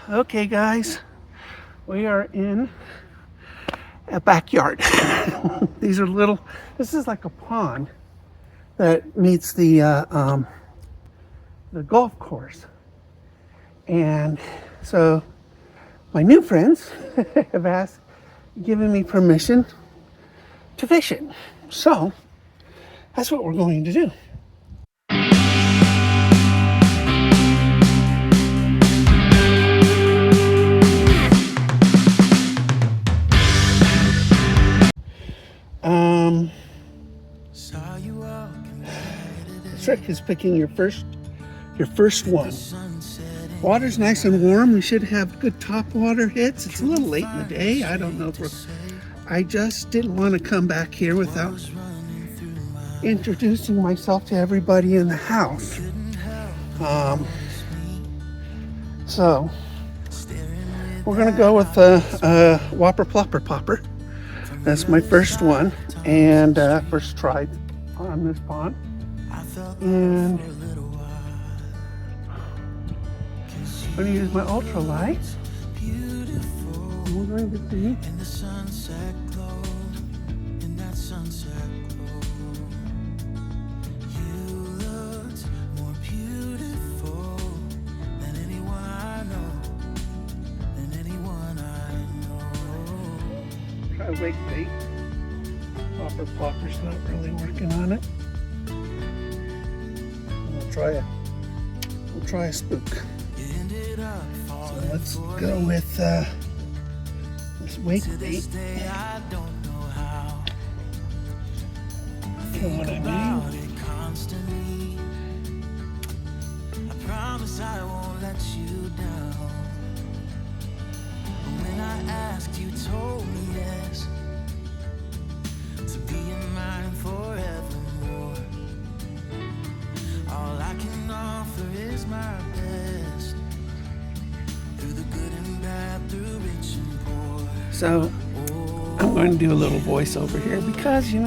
Okay, guys, we are in a backyard. These are little, this is like a pond that meets the golf course. And so my new friends have given me permission to fish it. So that's what we're going to do. The trick is picking your first one. Water's nice and warm. We should have good top water hits. It's a little late in the day. I don't know if I just didn't want to come back here without introducing myself to everybody in the house. So we're gonna go with a Whopper Plopper Popper. That's my first one and first try on this pond. And I'm going to use my ultralight. We're going to see. Try wake bait. Popper Plopper's not really working on it. We'll try a spook. So let's go with this wake bait. You know what I mean? I promise I won't let you down. When I asked, you told me yes. To be in mine forevermore. All I can offer is my best. Through the good and bad, through rich and poor. So I'm going to do a little voiceover here because, you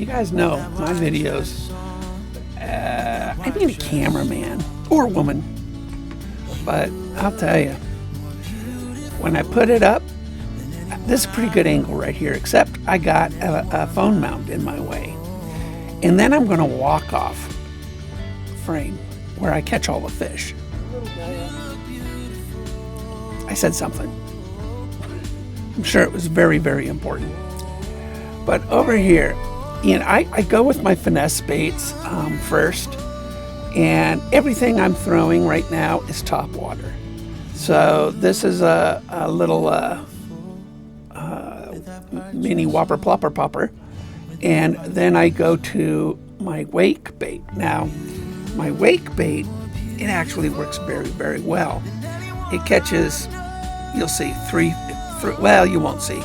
guys know my videos. I need a cameraman or woman, but I'll tell you, when I put it up, this is a pretty good angle right here, except I got a phone mount in my way. And then I'm going to walk off frame where I catch all the fish. I said something. I'm sure it was very, very important. But over here, I go with my finesse baits first. And everything I'm throwing right now is top water. So this is a little mini Whopper Plopper Popper. And then I go to my wake bait. Now, my wake bait, it actually works very, very well. It catches, you'll see, well, you won't see.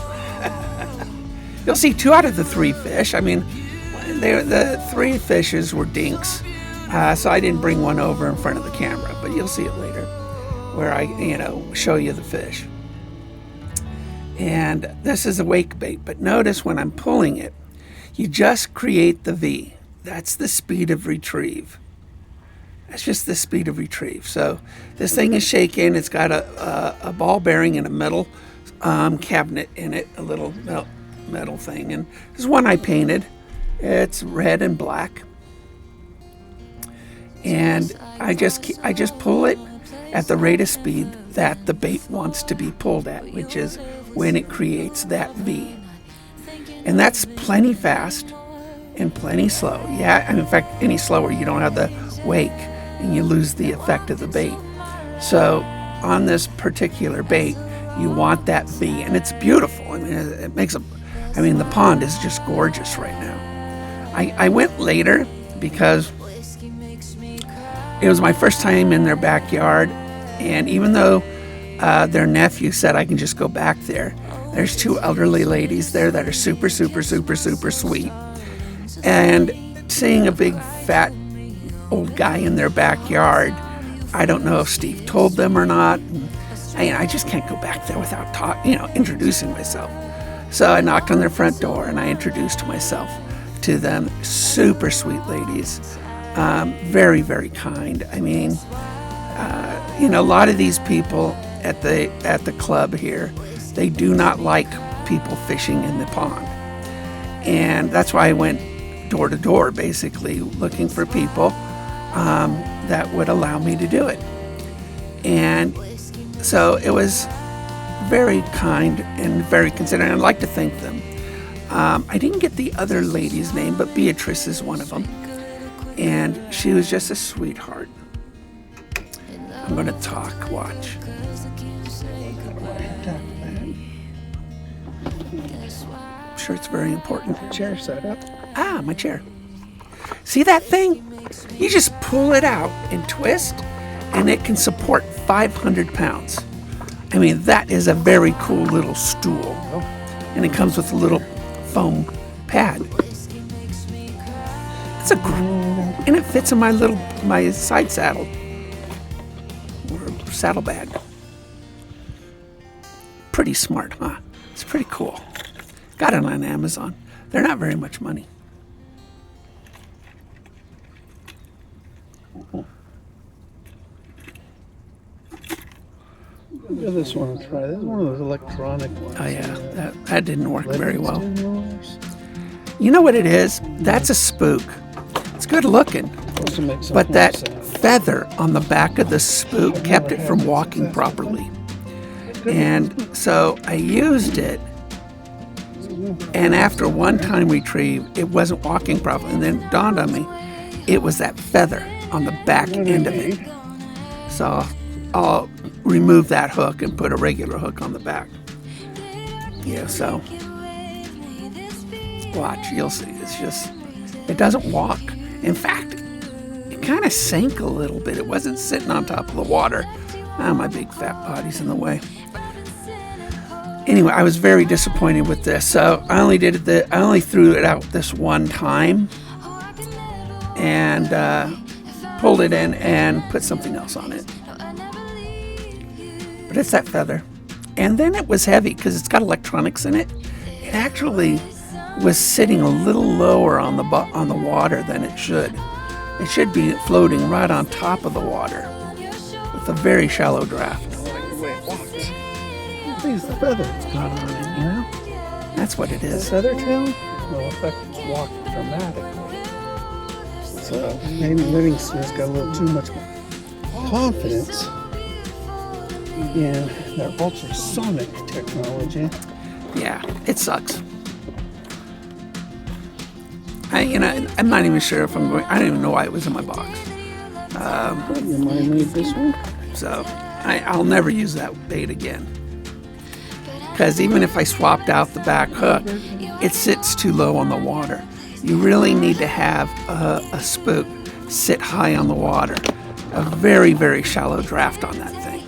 You'll see 2 out of the 3 fish. I mean, the 3 fishes were dinks, so I didn't bring one over in front of the camera, but you'll see it later, where I, show you the fish. And this is a wake bait, but notice when I'm pulling it, you just create the V. That's the speed of retrieve. That's just the speed of retrieve. So this thing is shaking. It's got a ball bearing and a metal cabinet in it, a little metal thing. And this is one I painted. It's red and black. And I just pull it at the rate of speed that the bait wants to be pulled at, which is when it creates that V. And that's plenty fast and plenty slow. Yeah, in fact, any slower, you don't have the wake and you lose the effect of the bait. So on this particular bait, you want that V, and it's beautiful. I mean, the pond is just gorgeous right now. I went later because it was my first time in their backyard, and even though their nephew said I can just go back there, there's 2 elderly ladies there that are super, super, super, super sweet. And seeing a big, fat, old guy in their backyard, I don't know if Steve told them or not. I just can't go back there without introducing myself. So I knocked on their front door and I introduced myself to them. Super sweet ladies. Very, very kind. I mean, you know, a lot of these people at the club here, they do not like people fishing in the pond. And that's why I went door to door, basically looking for people that would allow me to do it. And so it was very kind and very considerate. I'd like to thank them. I didn't get the other lady's name, but Beatrice is one of them. And she was just a sweetheart. I'm going to talk. Watch. I'm sure it's very important. Chair set up. Ah, my chair. See that thing? You just pull it out and twist, and it can support 500 pounds. I mean, that is a very cool little stool. And it comes with a little foam pad. And it fits in my side saddle or saddlebag. Pretty smart, huh? It's pretty cool. Got it on Amazon. They're not very much money. Look at this one. Try this is one of those electronic ones. Oh yeah, that didn't work very well. You know what it is? That's a spook. It's good looking, but that feather on the back of the spook kept it from walking properly. And so I used it, and after one time retrieve, it wasn't walking properly. And then it dawned on me, it was that feather on the back end of it. So I'll remove that hook and put a regular hook on the back. Yeah, so watch, you'll see. It's just, it doesn't walk. In fact, it kind of sank a little bit. It wasn't sitting on top of the water. My big fat body's in the way. Anyway, I was very disappointed with this. So I only threw it out this one time and pulled it in and put something else on it. But it's that feather. And then it was heavy because it's got electronics in it. It actually was sitting a little lower on the water than it should. It should be floating right on top of the water with a very shallow draft. I think it's the feather it's got on it, you know? That's what it is. The feather tail will affect walk dramatically. So maybe Livingston's got a little too much confidence in their ultrasonic technology. Yeah, it sucks. I'm not even sure if I'm going. I don't even know why it was in my box. You might need this one. So I'll never use that bait again. Because even if I swapped out the back hook, it sits too low on the water. You really need to have a spook sit high on the water. A very, very shallow draft on that thing.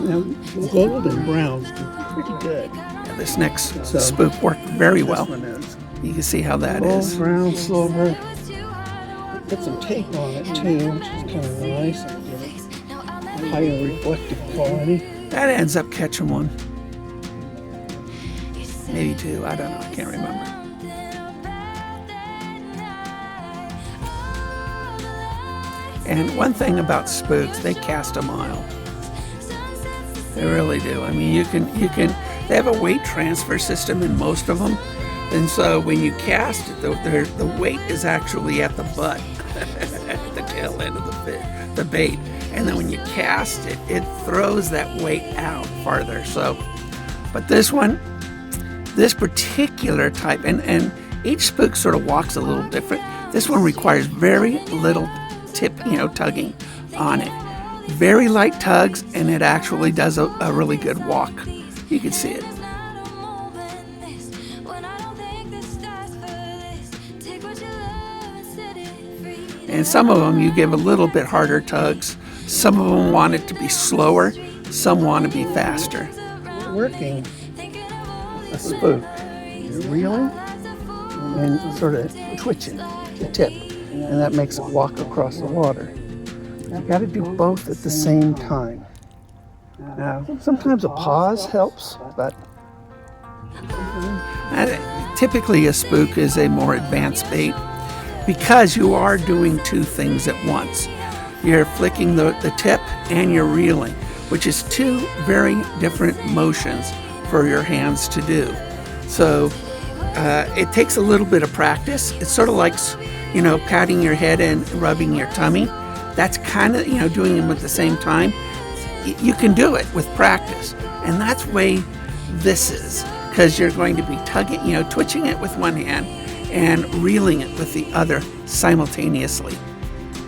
Now, gold and browns do pretty good. Yeah, this next spook worked very well. This one is. You can see how that Gold, is. brown, silver. Put some tape on it too, which is kind of nice. Higher reflective quality. That ends up catching one. Maybe two, I don't know, I can't remember. And one thing about spooks, they cast a mile. They really do. I mean, they have a weight transfer system in most of them. And so when you cast it, the weight is actually at the butt, at the tail end of the bait. And then when you cast it, it throws that weight out farther. So, but this one, this particular type, and each spook sort of walks a little different. This one requires very little tugging on it. Very light tugs, and it actually does a really good walk. You can see it. And some of them you give a little bit harder tugs. Some of them want it to be slower. Some want to be faster. Working a spook, you're reeling and sort of twitching the tip, and that makes it walk across the water. You got to do both at the same time. Now, sometimes a pause helps, but typically a spook is a more advanced bait because you are doing two things at once. you're flicking the tip and you're reeling, which is two very different motions for your hands to do. So it takes a little bit of practice. It's sort of like, patting your head and rubbing your tummy. That's kind of, doing them at the same time. You can do it with practice. And that's the way this is, because you're going to be tugging, twitching it with one hand and reeling it with the other simultaneously.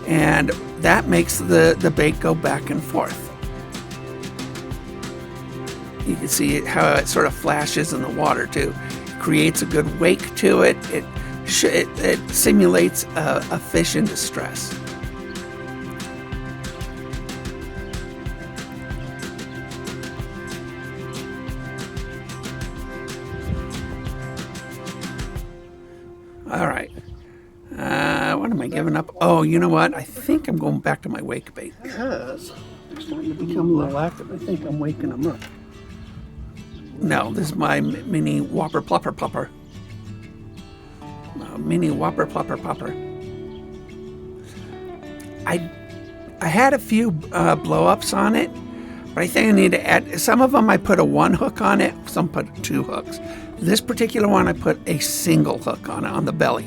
And that makes the bait go back and forth. You can see how it sort of flashes in the water too. It creates a good wake to it. It simulates a fish in distress. All right. What am I giving up? Oh, you know what? I think I'm going back to my wake bait. Because they're starting to become a little active. I think I'm waking them up. No, this is my mini whopper plopper popper. Mini whopper plopper popper. I had a few blow-ups on it, but I think I need to add. Some of them I put a 1 hook on it, some put 2 hooks. This particular one I put a single hook on it, on the belly.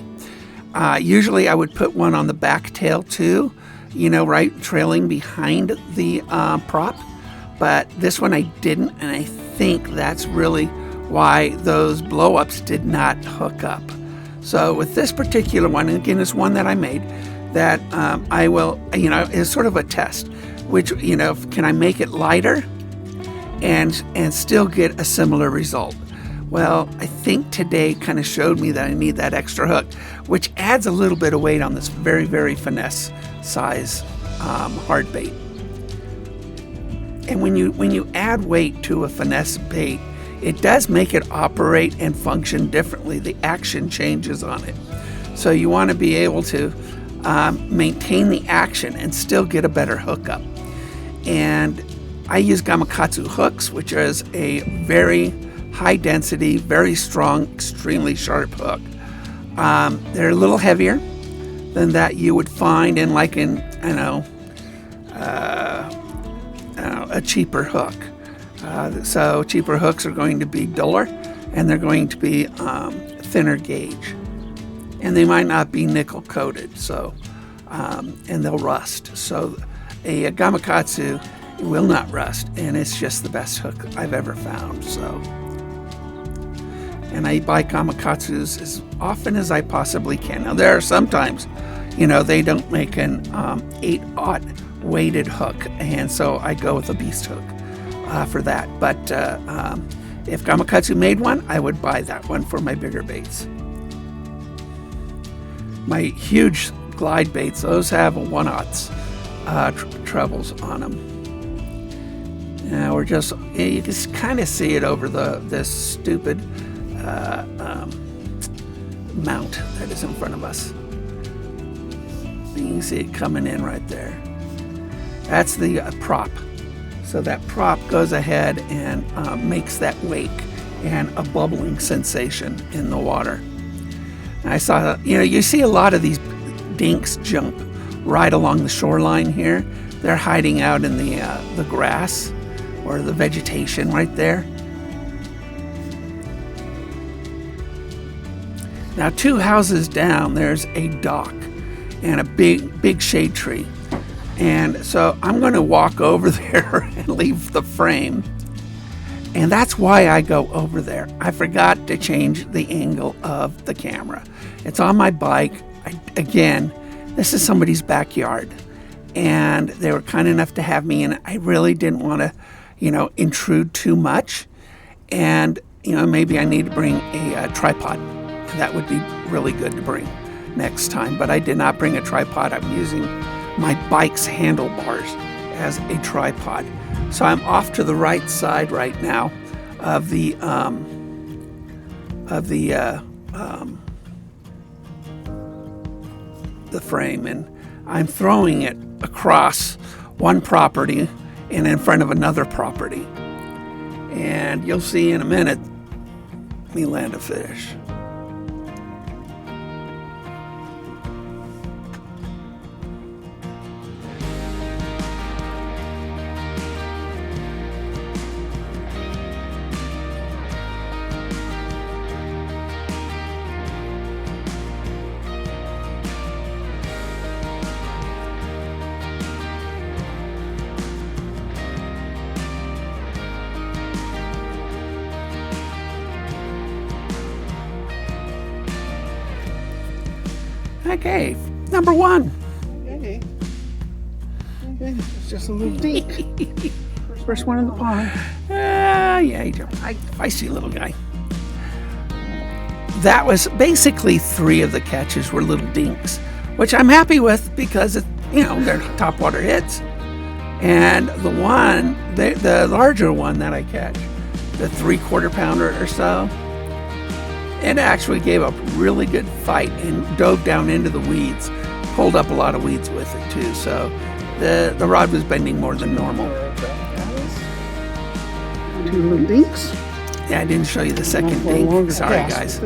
Usually I would put one on the back tail too, right trailing behind the prop. But this one I didn't, and I think that's really why those blow-ups did not hook up. So with this particular one, and again, it's one that I made, that I will, is sort of a test, which, can I make it lighter and still get a similar result? Well, I think today kind of showed me that I need that extra hook, which adds a little bit of weight on this very, very finesse size hard bait. And when you add weight to a finesse bait, it does make it operate and function differently. The action changes on it. So you want to be able to maintain the action and still get a better hookup. And I use Gamakatsu hooks, which is a very high density, very strong, extremely sharp hook. They're a little heavier than that you would find in a cheaper hook. So cheaper hooks are going to be duller, and they're going to be thinner gauge, and they might not be nickel coated. So and they'll rust. So a Gamakatsu will not rust, and it's just the best hook I've ever found. So. And I buy Gamakatsus as often as I possibly can. Now, there are sometimes, they don't make an 8/0 weighted hook, and so I go with a beast hook for that. But if Gamakatsu made one, I would buy that one for my bigger baits. My huge glide baits, those have 1/0 trebles on them. Now we're just, you can kind of see it over this stupid mount that is in front of us. You can see it coming in right there. That's the prop. So that prop goes ahead and makes that wake and a bubbling sensation in the water. And I saw, you see a lot of these dinks jump right along the shoreline here. They're hiding out in the grass or the vegetation right there. Now, 2 houses down, there's a dock and a big shade tree. And so I'm going to walk over there and leave the frame. And that's why I go over there. I forgot to change the angle of the camera. It's on my bike. Again, this is somebody's backyard. And they were kind enough to have me in it. I really didn't want to, intrude too much. And, maybe I need to bring a tripod. That would be really good to bring next time. But I did not bring a tripod. I'm using my bike's handlebars as a tripod. So I'm off to the right side right now of the frame, and I'm throwing it across one property and in front of another property. And you'll see in a minute me land a fish. Okay, number 1. Okay. It's just a little dink. First one in the pond. Yeah, he's a feisty little guy. That was basically 3 of the catches were little dinks, which I'm happy with because, they're topwater hits. And the larger one that I catch, the 3/4 pounder or so, it actually gave a really good fight and dove down into the weeds, pulled up a lot of weeds with it too. So the rod was bending more than normal. 2 little dinks. Yeah, I didn't show you the second dink. Sorry, guys.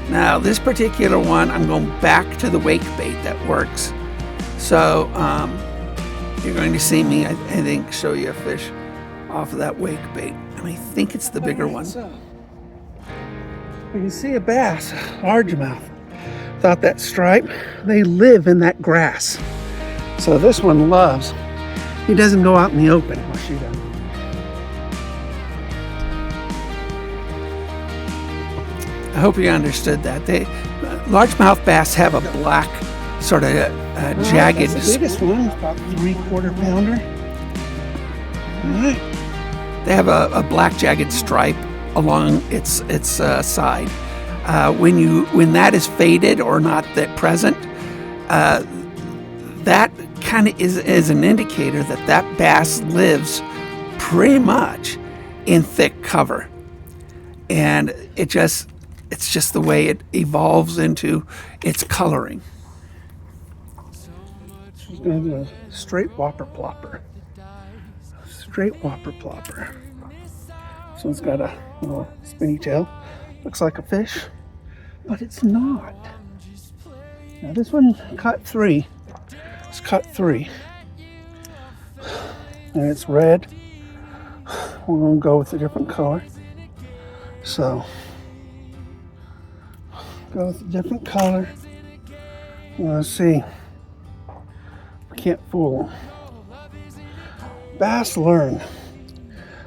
Now, this particular one, I'm going back to the wake bait that works. So, you're going to see me, I think, show you a fish off of that wake bait. And I think it's the bigger one. So, we can see a bass, largemouth. Without that stripe, they live in that grass. So this one loves. He doesn't go out in the open. Well, she does. I hope you understood that. Largemouth bass have a black sort of jagged. That's the biggest one. It's about 3/4 pounder. All right. They have a black jagged stripe along its side. When that is faded or not that present, that kind of is an indicator that bass lives pretty much in thick cover, and it's just the way it evolves into its coloring. She's going to do a straight whopper plopper. Straight whopper plopper. This one's got a little spinny tail. Looks like a fish, but it's not. Now this one caught 3. It's caught 3. And it's red. We're going to go with a different color. So, go with a different color. Let's see. We can't fool them. Bass learn.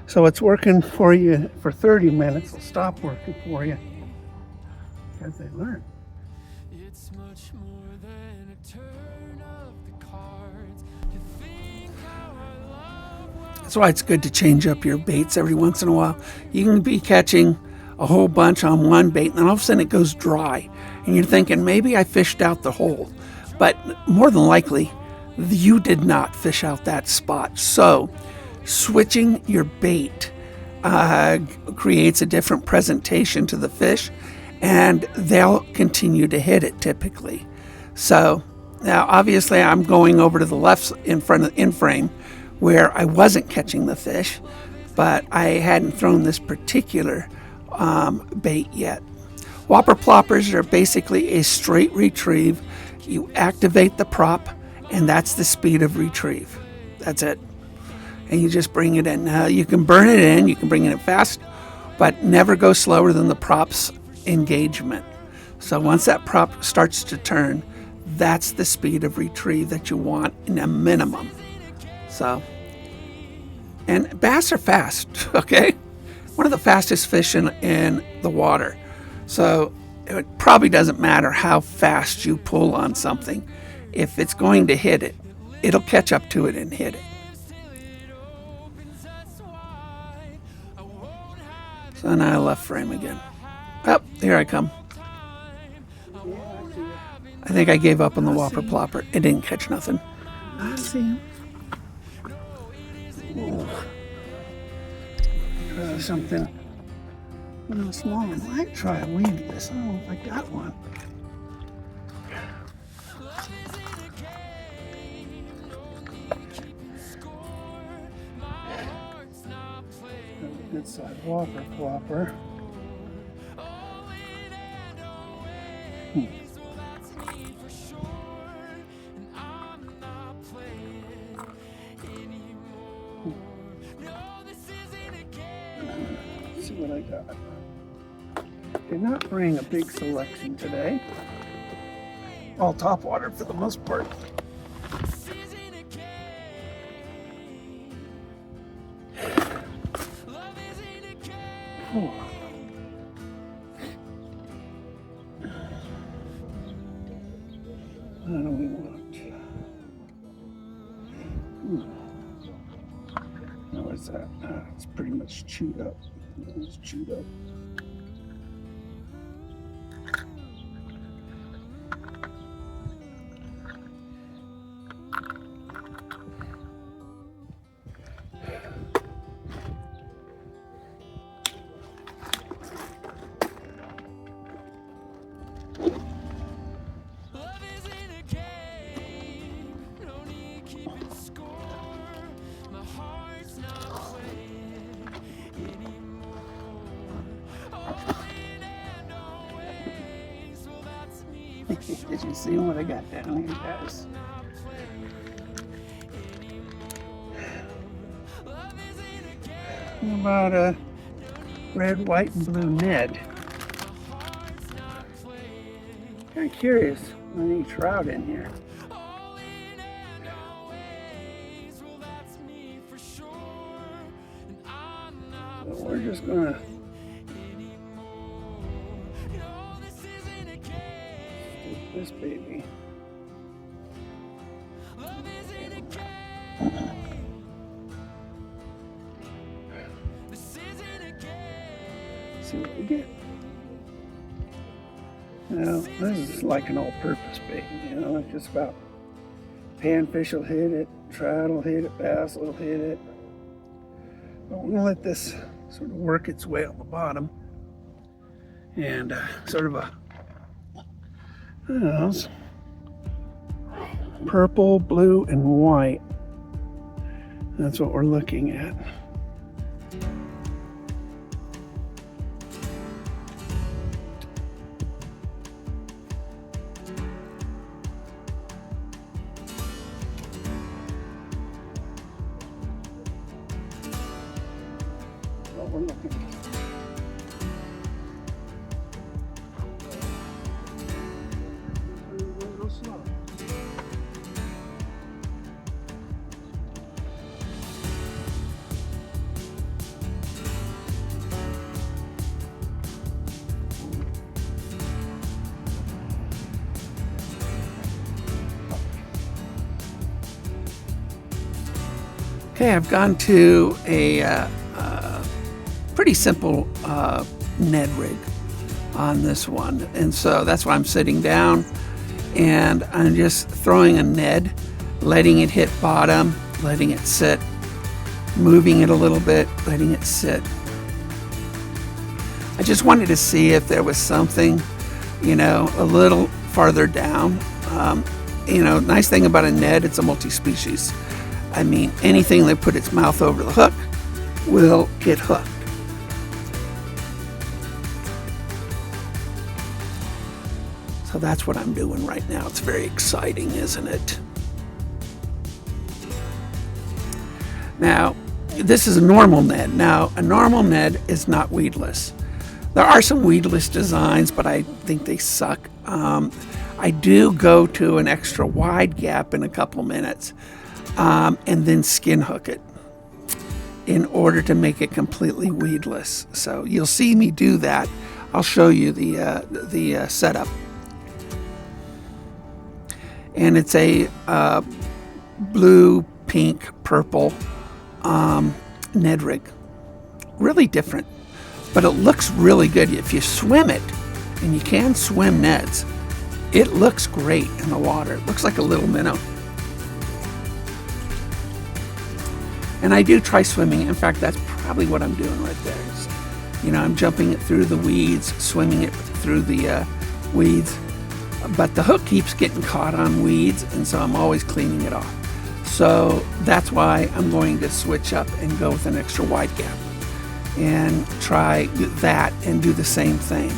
So it's working for you for 30 minutes. It'll stop working for you because they learn. It's much more than a turn of the cards. You think how I love. That's why it's good to change up your baits every once in a while. You can be catching a whole bunch on one bait, and then all of a sudden it goes dry. And you're thinking, maybe I fished out the hole. But more than likely, you did not fish out that spot. So switching your bait creates a different presentation to the fish, and they'll continue to hit it typically. So now obviously I'm going over to the left in front of in frame where I wasn't catching the fish, but I hadn't thrown this particular bait yet. Whopper ploppers are basically a straight retrieve. You activate the prop, and that's the speed of retrieve. That's it. And you just bring it in. Now you can burn it in, you can bring it in fast, but never go slower than the prop's engagement. So once that prop starts to turn, that's the speed of retrieve that you want in a minimum. So, and bass are fast, okay? One of the fastest fish in the water. So it probably doesn't matter how fast you pull on something. If it's going to hit it, it'll catch up to it and hit it. So now I left frame again. Oh, here I come. I think I gave up on the whopper plopper. It didn't catch nothing. I see him. Try something small. I might try a weedless. I don't know if I got one. Good side whopper plopper. Let's see what I got. Did not bring a big selection today. All topwater for the most part. Oh. Now what's that? It's pretty much chewed up. It's chewed up. Love isn't a game, no need keeping score. My heart's not playing anymore. All in and always, well that's me for sure. Did you see what I got down here, guys? Not playing anymore. Love isn't a game, How about a red, white, and blue Ned? heart's not playing. Kind of curious. Any trout in here? All in and always, well that's me for sure. And I'm not So we're just gonna anymore. No, this isn't a game. take this baby. Love isn't a game. This isn't a game. See what we get. Now, this is like an all-purpose bait, you know, it's just about panfish will hit it, trout will hit it, bass will hit it. But we're gonna let this sort of work its way on the bottom. And sort of a, I don't know, it's purple, blue, and white. That's what we're looking at. What we're looking at. Go slow. Okay, I've gone to a pretty simple Ned rig on this one, and so that's why I'm sitting down and I'm just throwing a Ned, letting it hit bottom, letting it sit, moving it a little bit, letting it sit. I just wanted to see if there was something, you know, a little farther down. You know, nice thing about a Ned, it's a multi-species. I mean, anything that put its mouth over the hook will get hooked. So that's what I'm doing right now. It's very exciting, isn't it? Now, this is a normal Ned. Now, a normal Ned is not weedless. There are some weedless designs, but I think they suck. I do go to an extra wide gap in a couple minutes. And then skin hook it in order to make it completely weedless. So you'll see me do that. I'll show you the setup. And it's a blue, pink, purple Ned rig. Really different, but it looks really good. If you swim it, and you can swim Neds, it looks great in the water. It looks like a little minnow. And I do try swimming. In fact, that's probably what I'm doing right there. Is, you know, I'm jumping it through the weeds, swimming it through the weeds. But the hook keeps getting caught on weeds, and so I'm always cleaning it off. So that's why I'm going to switch up and go with an extra wide gap and try that and do the same thing.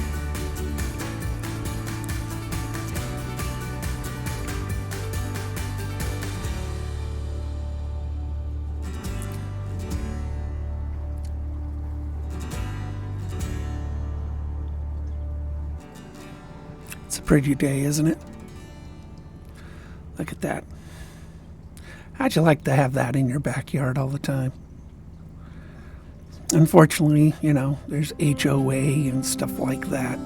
It's a pretty day, isn't it? Look at that. How'd you like to have that in your backyard all the time? Unfortunately, you know, there's HOA and stuff like that.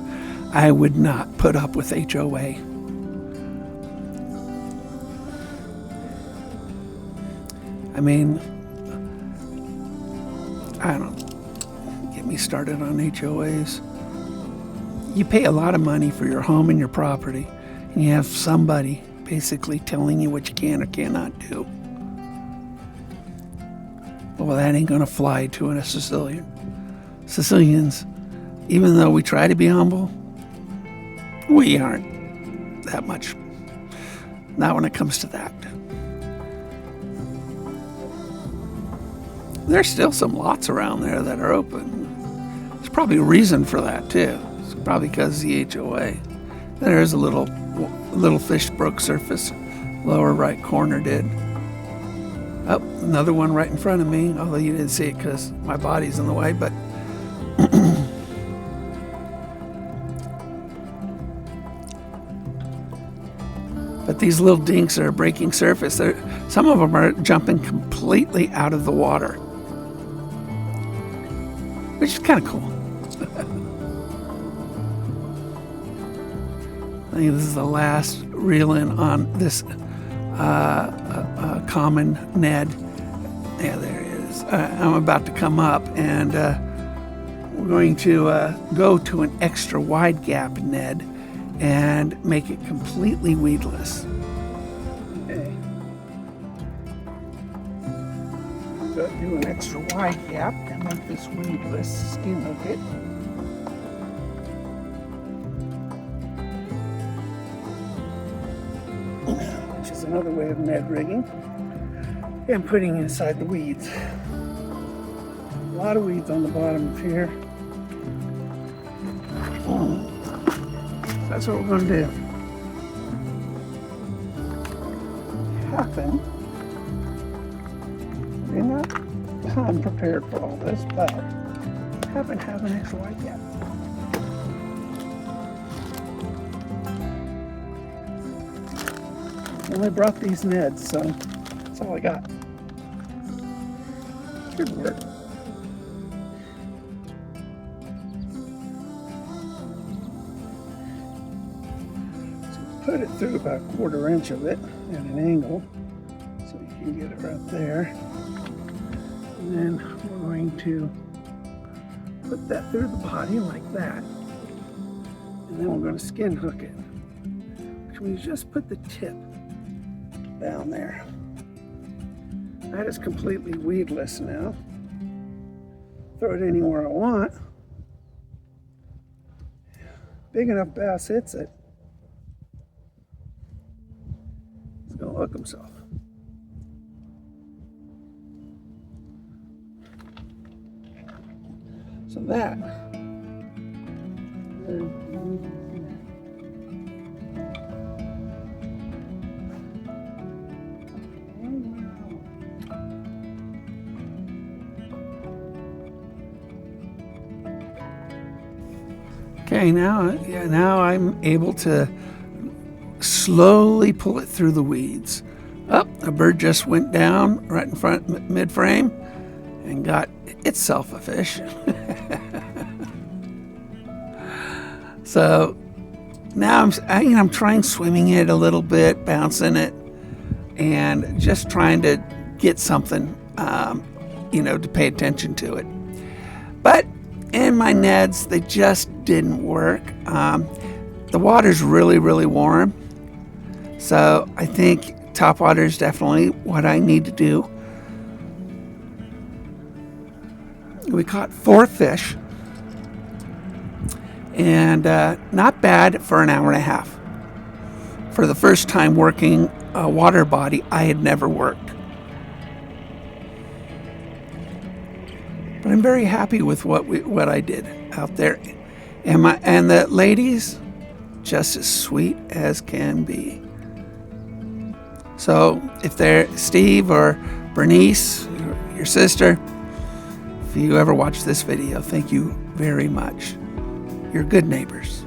I would not put up with HOA. I mean, I don't get me started on HOAs. You pay a lot of money for your home and your property, and you have somebody basically telling you what you can or cannot do. Well, that ain't gonna fly to a Sicilian. Sicilians, even though we try to be humble, we aren't that much. Not when it comes to that. There's still some lots around there that are open. There's probably a reason for that too. It's probably because of the HOA. There is a little fish broke surface, lower right corner did. Oh, another one right in front of me, although you didn't see it because my body's in the way, but but these little dinks are breaking surface. Some of them are jumping completely out of the water, which is kind of cool. I think this is the last reel in on this common Ned. Yeah, there it is. I'm about to come up, and we're going to go to an extra wide gap Ned and make it completely weedless. Okay. Do an extra wide gap and make this weedless. Skin hook it. Which is another way of Ned rigging and putting inside the weeds. A lot of weeds on the bottom of here. That's what we're going to do. I'm prepared for all this, but happen to have an extra wide gap. Well, I brought these Neds, so that's all I got. Should work. Put it through about 1/4 inch of it at an angle so you can get it right there. And then we're going to put that through the body like that. And then we're going to skin hook it, which means just put the tip down there. That is completely weedless now. Throw it anywhere I want. Big enough bass hits it, he's going to hook himself. So that okay, now I'm able to slowly pull it through the weeds. Oh, a bird just went down right in front, mid-frame, and got itself a fish. So now I'm trying swimming it a little bit, bouncing it, and just trying to get something, to pay attention to it. But in my Neds, they just didn't work. The water's really, really warm. So I think top water is definitely what I need to do. We caught 4 fish, and not bad for an hour and a half. For the first time working a water body, I had never worked. But I'm very happy with what I did out there, and the ladies, just as sweet as can be. So if they're Steve or Bernice, your sister, if you ever watch this video, thank you very much. You're good neighbors.